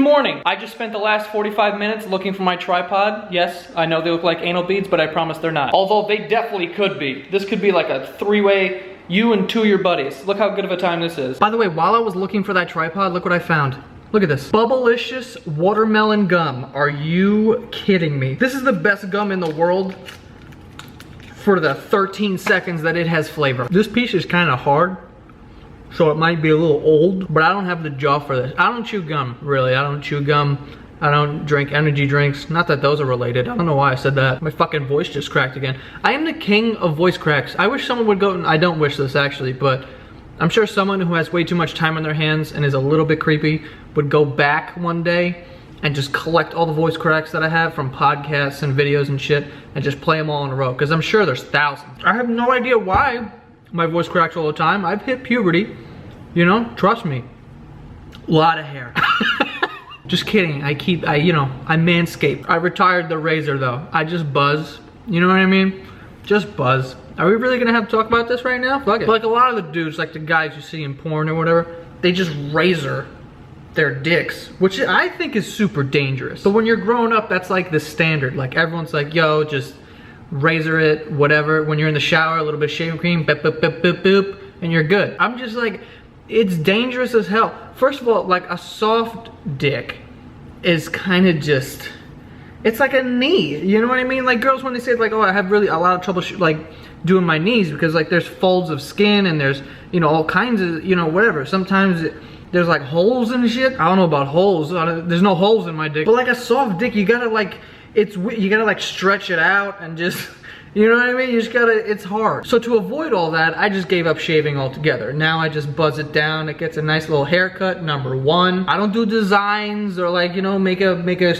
morning. I just spent the last 45 minutes looking for my tripod. Yes, I know they look like anal beads, but I promise they're not. Although they definitely could be. This could be like a three-way, you and two of your buddies. Look how good of a time this is. By the way, while I was looking for that tripod, look what I found. Look at this. Bubblicious watermelon gum. Are you kidding me? This is the best gum in the world for the 13 seconds that it has flavor. This piece is kind of hard, so it might be a little old, but I don't have the jaw for this. I don't chew gum, really. I don't chew gum. I don't drink energy drinks. Not that those are related. I don't know why I said that. My fucking voice just cracked again. I am the king of voice cracks. I wish someone would go, and I don't wish this actually, but I'm sure someone who has way too much time on their hands and is a little bit creepy would go back one day and just collect all the voice cracks that I have from podcasts and videos and shit and just play them all in a row, because I'm sure there's thousands. I have no idea why my voice cracks all the time. I've hit puberty, you know, trust me. A lot of hair. Just kidding, I manscape. I retired the razor though. I just buzz, you know what I mean? Just buzz. Are we really gonna have to talk about this right now? Fuck it. Like a lot of the dudes, like the guys you see in porn or whatever, they just razor their dicks, which I think is super dangerous. But when you're growing up, that's like the standard. Like everyone's like, yo, just razor it, whatever. When you're in the shower, a little bit of shaving cream, boop, boop, boop, boop, boop, and you're good. I'm just like, it's dangerous as hell. First of all, like a soft dick is kind of just, it's like a knee, you know what I mean? Like girls, when they say like, oh, I have really a lot of trouble like doing my knees, because like there's folds of skin and there's, you know, all kinds of, you know, whatever. Sometimes there's like holes and shit. I don't know about holes. There's no holes in my dick. But like a soft dick, you gotta like, you gotta like stretch it out and just, you know what I mean? You just gotta, it's hard. So to avoid all that, I just gave up shaving altogether. Now I just buzz it down. It gets a nice little haircut, number one. I don't do designs or like, you know, make a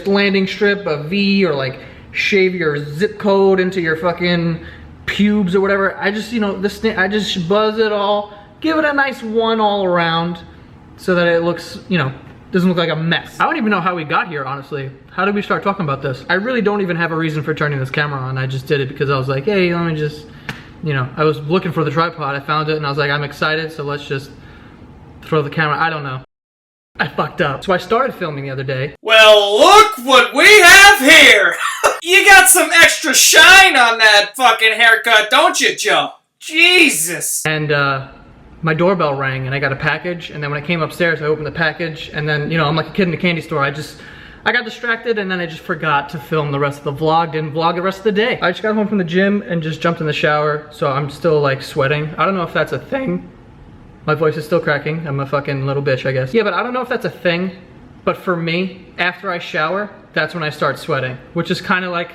landing strip, a V, or like shave your zip code into your fucking pubes or whatever. I just, you know, this thing, I just buzz it all, give it a nice one all around so that it looks, you know, doesn't look like a mess. I don't even know how we got here, honestly. How did we start talking about this? I really don't even have a reason for turning this camera on. I just did it because I was like, hey, let me just, you know, I was looking for the tripod. I found it and I was like, I'm excited, so let's just throw the camera. I don't know. I fucked up. So I started filming the other day. Well, look what we have here! You got some extra shine on that fucking haircut, don't you, Joe? Jesus! And, my doorbell rang and I got a package, and then when I came upstairs I opened the package, and then, you know, I'm like a kid in a candy store. I got distracted and then I just forgot to film the rest of the vlog, didn't vlog the rest of the day. I just got home from the gym and just jumped in the shower, so I'm still like sweating. I don't know if that's a thing. My voice is still cracking. I'm a fucking little bitch, I guess. Yeah, but I don't know if that's a thing, but for me, after I shower, that's when I start sweating, which is kind of like,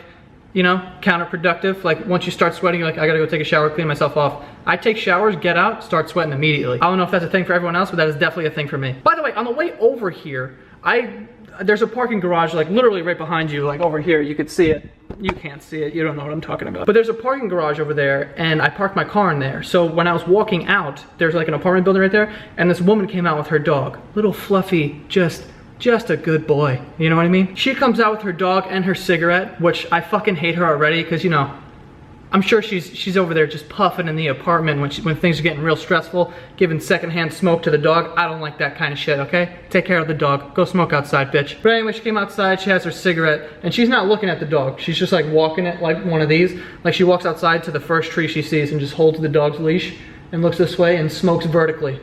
you know, counterproductive. Like once you start sweating, you're like, I gotta go take a shower, clean myself off. I take showers, get out, start sweating immediately. I don't know if that's a thing for everyone else, but that is definitely a thing for me. By the way, on the way over here, there's a parking garage like literally right behind you, like over here. You could see it. You can't see it, you don't know what I'm talking about. But there's a parking garage over there, and I parked my car in there. So when I was walking out, there's like an apartment building right there, and this woman came out with her dog. Little fluffy, just a good boy, you know what I mean? She comes out with her dog and her cigarette, which I fucking hate her already, because, you know, I'm sure she's over there just puffing in the apartment when things are getting real stressful, giving secondhand smoke to the dog. I don't like that kind of shit, okay? Take care of the dog. Go smoke outside, bitch. But anyway, she came outside, she has her cigarette, and she's not looking at the dog. She's just like walking it like one of these. Like she walks outside to the first tree she sees and just holds the dog's leash and looks this way and smokes vertically.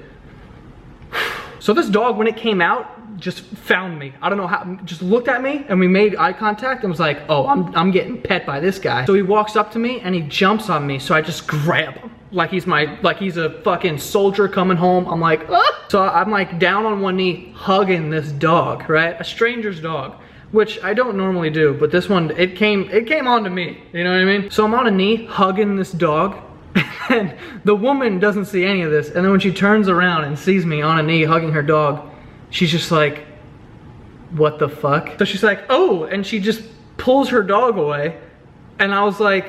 So this dog, when it came out, just found me. I don't know how, just looked at me, and we made eye contact and was like, oh, I'm getting pet by this guy. So he walks up to me and he jumps on me, so I just grab him. Like he's a fucking soldier coming home. I'm like, ah! So I'm like down on one knee, hugging this dog, right? A stranger's dog, which I don't normally do, but this one, it came on to me, you know what I mean? So I'm on a knee, hugging this dog, and the woman doesn't see any of this, and then when she turns around and sees me on a knee hugging her dog, she's just like, what the fuck? So she's like, oh, and she just pulls her dog away, and I was like,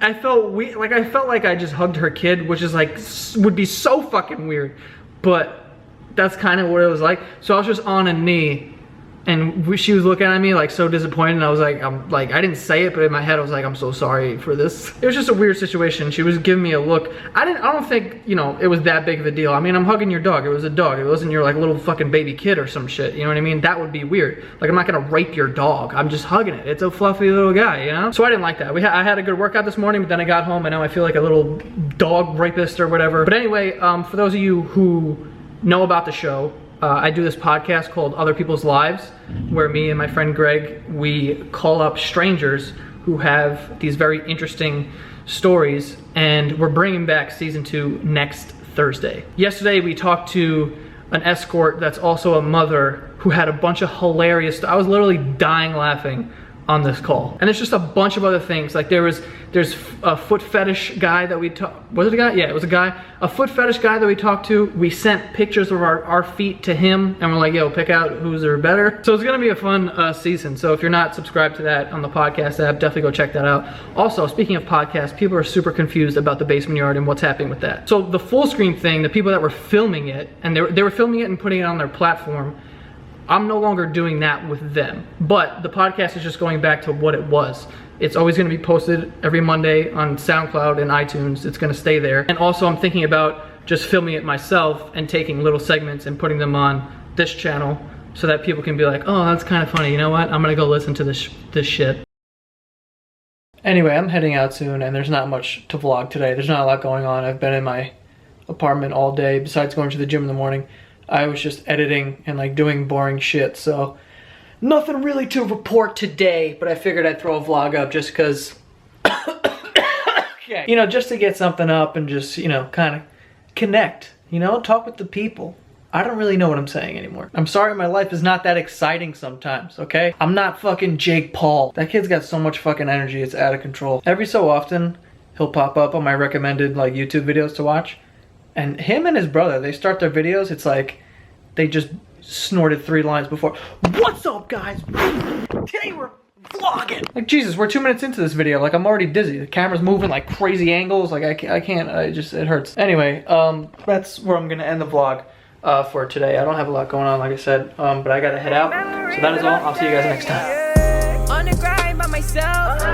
I felt weird, like I felt like I just hugged her kid, which is like, would be so fucking weird, but that's kind of what it was like. So I was just on a knee, and she was looking at me like so disappointed, and I was like, I didn't say it, but in my head I was like, I'm so sorry for this. It was just a weird situation. She was giving me a look. I don't think, you know, it was that big of a deal. I mean, I'm hugging your dog. It was a dog. It wasn't your like little fucking baby kid or some shit. You know what I mean? That would be weird. Like, I'm not gonna rape your dog. I'm just hugging it. It's a fluffy little guy, you know? So I didn't like that. I had a good workout this morning, but then I got home and now I feel like a little dog rapist or whatever. But anyway, for those of you who know about the show, I do this podcast called Other People's Lives, where me and my friend Greg, we call up strangers who have these very interesting stories, and we're bringing back season 2 next Thursday. Yesterday we talked to an escort that's also a mother who had a bunch of hilarious, I was literally dying laughing on this call. And there's just a bunch of other things. Like there's a foot fetish guy that we talked, was it a guy? Yeah, it was a guy. A foot fetish guy that we talked to. We sent pictures of our feet to him and we're like, yo, pick out whose are better. So it's gonna be a fun season. So if you're not subscribed to that on the podcast app, definitely go check that out. Also, speaking of podcasts, people are super confused about the basement yard and what's happening with that. So the full screen thing, the people that were filming it, and they were filming it and putting it on their platform, I'm no longer doing that with them, but the podcast is just going back to what it was. It's always gonna be posted every Monday on SoundCloud and iTunes. It's gonna stay there. And also I'm thinking about just filming it myself and taking little segments and putting them on this channel so that people can be like, oh, that's kind of funny. You know what? I'm gonna go listen to this shit. Anyway, I'm heading out soon and there's not much to vlog today. There's not a lot going on. I've been in my apartment all day besides going to the gym in the morning. I was just editing and like doing boring shit, so nothing really to report today, but I figured I'd throw a vlog up just cause, okay, you know, just to get something up and just, you know, kind of connect, you know, talk with the people. I don't really know what I'm saying anymore. I'm sorry my life is not that exciting sometimes, okay? I'm not fucking Jake Paul. That kid's got so much fucking energy, it's out of control. Every so often, he'll pop up on my recommended like YouTube videos to watch. And him and his brother, they start their videos, it's like they just snorted 3 lines before. What's up, guys? Today we're vlogging. Like, Jesus, we're 2 minutes into this video. Like, I'm already dizzy. The camera's moving like crazy angles. Like, I can't, it hurts. Anyway, that's where I'm gonna end the vlog for today. I don't have a lot going on, like I said, but I gotta head out. So that is all. I'll see you guys next time. On the grind by myself.